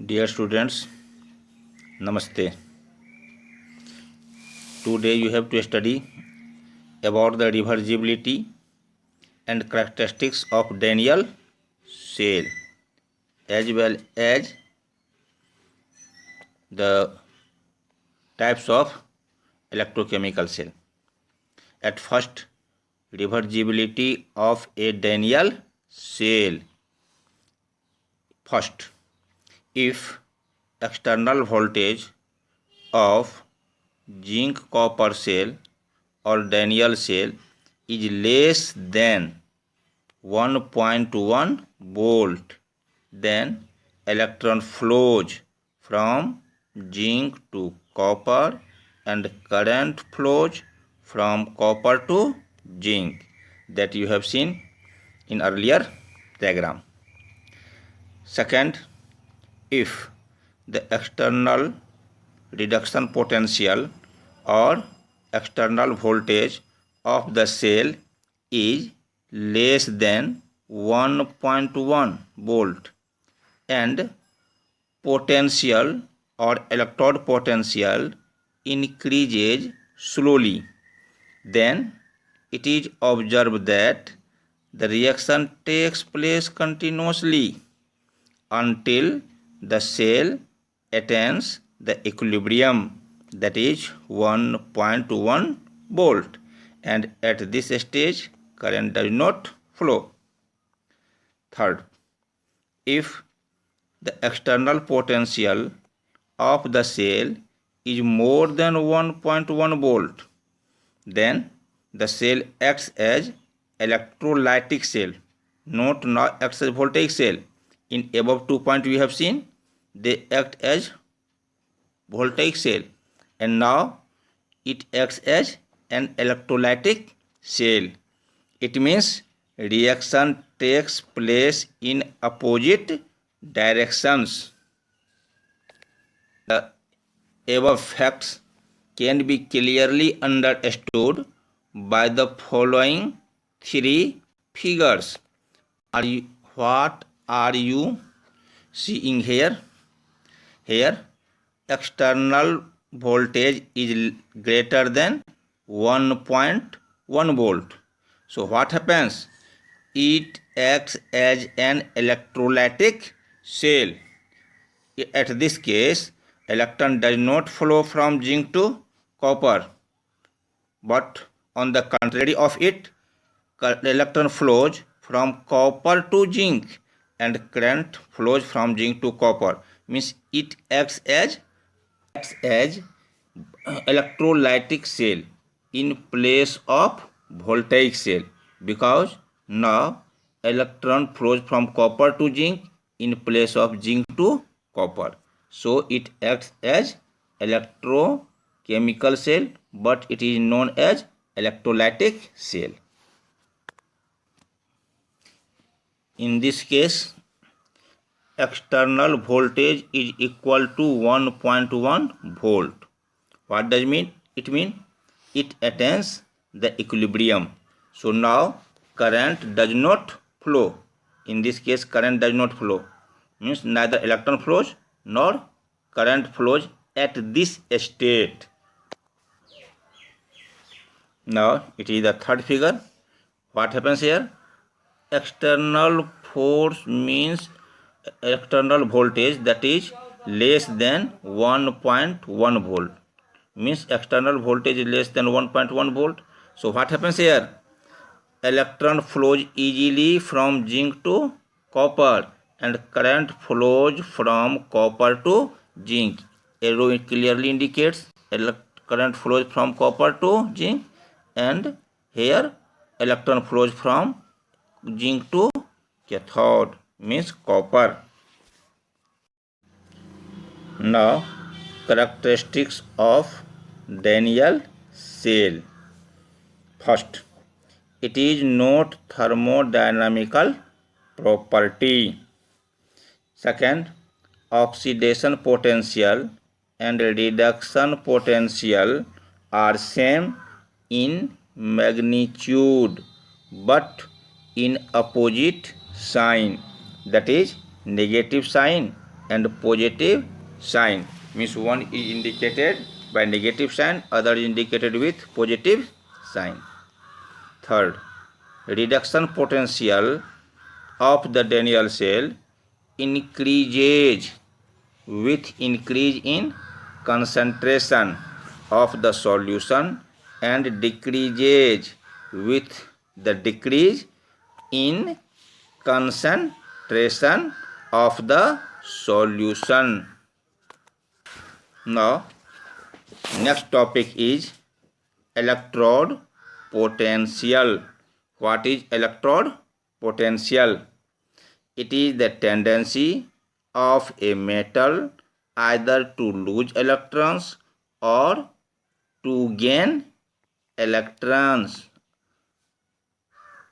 Dear students, Namaste. Today you have to study about the reversibility and characteristics of Daniell cell as well as the types of electrochemical cell. At first, reversibility of a Daniell cell. First, if external voltage of zinc copper cell or Daniell cell is less than 1.1 volt, then electron flows from zinc to copper and current flows from copper to zinc, that you have seen in earlier diagram. Second, if the external reduction potential or external voltage of the cell is less than 1.1 volt and potential or electrode potential increases slowly, then it is observed that the reaction takes place continuously until the cell attains the equilibrium, that is 1.1 volt, and at this stage current does not flow. Third, if the external potential of the cell is more than 1.1 volt, then the cell acts as electrolytic cell, not acts as voltaic cell. In above 2 points we have seen they act as voltaic cell, and now it acts as an electrolytic cell. It means reaction takes place in opposite directions. The above facts can be clearly understood by the following three figures. What are you seeing here? Here, external voltage is greater than 1.1 volt. So what happens? It acts as an electrolytic cell. At this case, electron does not flow from zinc to copper, but on the contrary of it, electron flows from copper to zinc and current flows from zinc to copper. Means it acts as electrolytic cell in place of voltaic cell, because now electron flows from copper to zinc in place of zinc to copper. So it acts as electrochemical cell, but it is known as electrolytic cell. In this case, external voltage is equal to 1.1 volt. What does it mean? It means it attains the equilibrium. So now current does not flow. In this case, current does not flow. Means neither electron flows nor current flows at this state. Now it is the third figure. What happens here? External force means external voltage that is less than 1.1 volt. Means external voltage is less than 1.1 volt. So what happens here? Electron flows easily from zinc to copper and current flows from copper to zinc. Arrow clearly indicates current flows from copper to zinc, and here electron flows from zinc to cathode, means copper. Now characteristics of Daniell cell. First, it is not thermodynamical property. Second, oxidation potential and reduction potential are same in magnitude but in opposite sign, that is negative sign and positive sign. Means one is indicated by negative sign, other is indicated with positive sign. Third, reduction potential of the Daniell cell increases with increase in concentration of the solution and decreases with the decrease in concentration of the solution. Now, next topic is electrode potential. What is electrode potential? It is the tendency of a metal either to lose electrons or to gain electrons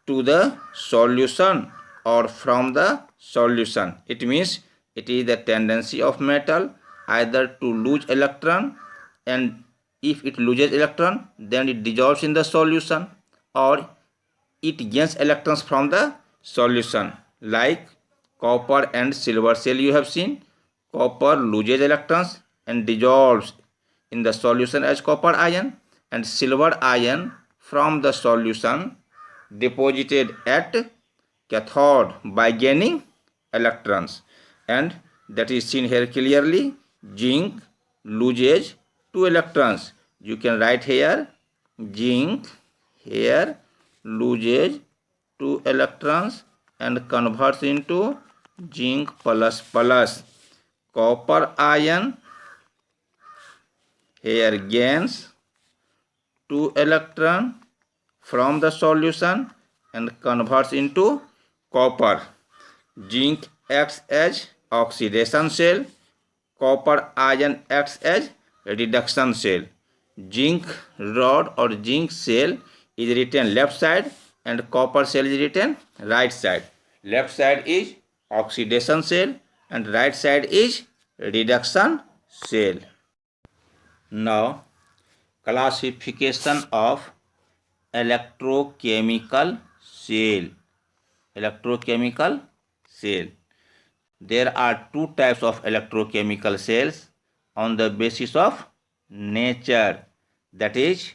to the solution or from the solution. It means it is the tendency of metal either to lose electron, and if it loses electron then it dissolves in the solution, or it gains electrons from the solution. Like copper and silver cell, you have seen copper loses electrons and dissolves in the solution as copper ion, and silver ion from the solution deposited at cathode by gaining electrons, and that is seen here clearly. Zinc loses 2 electrons. You can write here zinc here loses 2 electrons and converts into zinc plus plus. Copper ion here gains 2 electron from the solution and converts into copper. Zinc acts as oxidation cell. Copper ion acts as reduction cell. Zinc rod or zinc cell is written left side and copper cell is written right side. Left side is oxidation cell and right side is reduction cell. Now, classification of electrochemical cell. Electrochemical cell. There are two types of electrochemical cells on the basis of nature, that is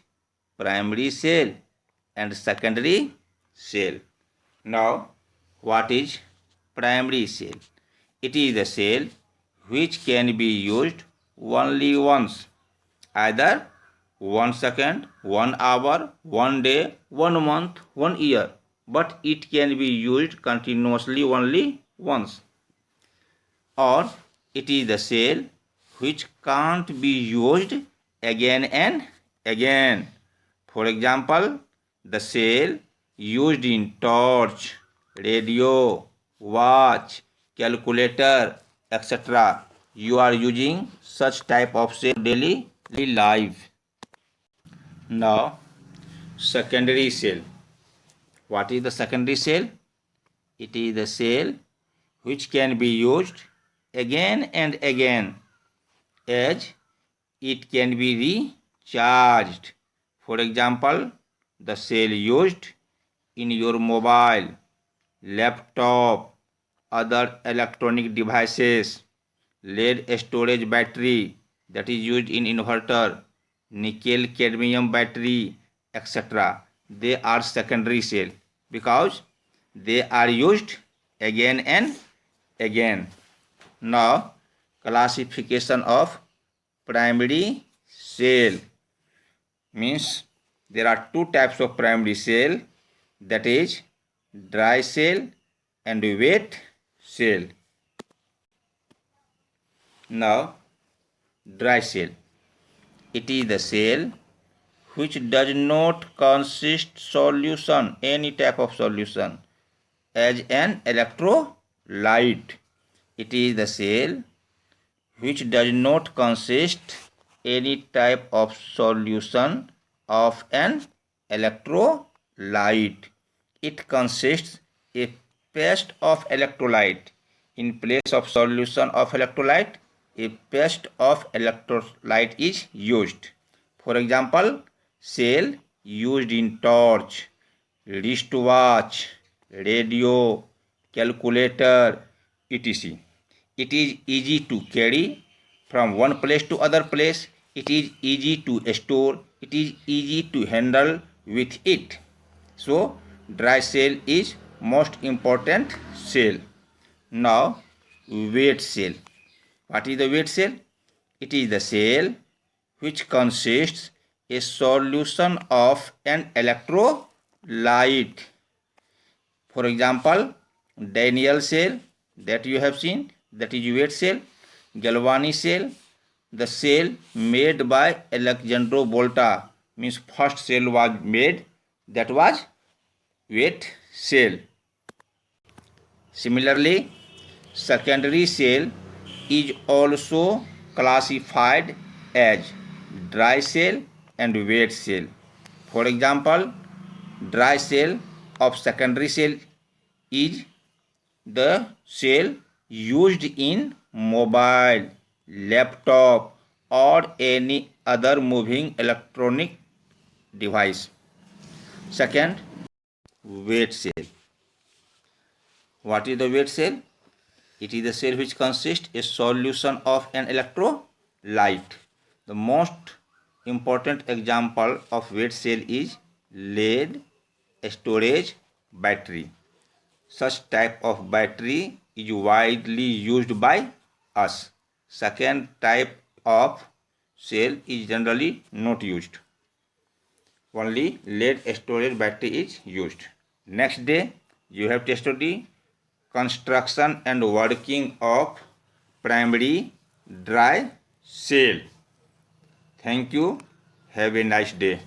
primary cell and secondary cell. Now, what is primary cell? It is the cell which can be used only once, either 1 second, 1 hour, 1 day, 1 month, 1 year, but it can be used continuously only once. Or it is the cell which can't be used again and again. For example, the cell used in torch, radio, watch, calculator, etc. You are using such type of cell daily life. Now, secondary cell. What is the secondary cell? It is the cell which can be used again and again, as it can be recharged. For example, the cell used in your mobile, laptop, other electronic devices, lead storage battery that is used in inverter, nickel cadmium battery, etc. They are secondary cell because they are used again and again. Now, classification of primary cell means there are two types of primary cell, that is dry cell and wet cell. Now, dry cell. It is the cell which does not consist solution, any type of solution, as an electrolyte. It is the cell which does not consist any type of solution of an electrolyte. It consists a paste of electrolyte. In place of solution of electrolyte, a paste of electrolyte is used. For example, cell used in torch, wristwatch, radio, calculator, etc. It is easy to carry from one place to other place. It is easy to store. It is easy to handle with it. So dry cell is most important cell. Now wet cell. What is the wet cell? It is the cell which consists a solution of an electrolyte. For example, Daniell cell that you have seen, that is wet cell. Galvani cell, the cell made by Alexandro Volta, means first cell was made, that was wet cell. Similarly, secondary cell is also classified as dry cell and wet cell. For example, dry cell of secondary cell is the cell used in mobile, laptop or any other moving electronic device. Second, wet cell. What is the wet cell? It is the cell which consists a solution of an electrolyte. The most important example of wet cell is lead storage battery. Such type of battery is widely used by us. Second type of cell is generally not used. Only lead storage battery is used. Next day, you have to study construction and working of primary dry cell. Thank you. Have a nice day.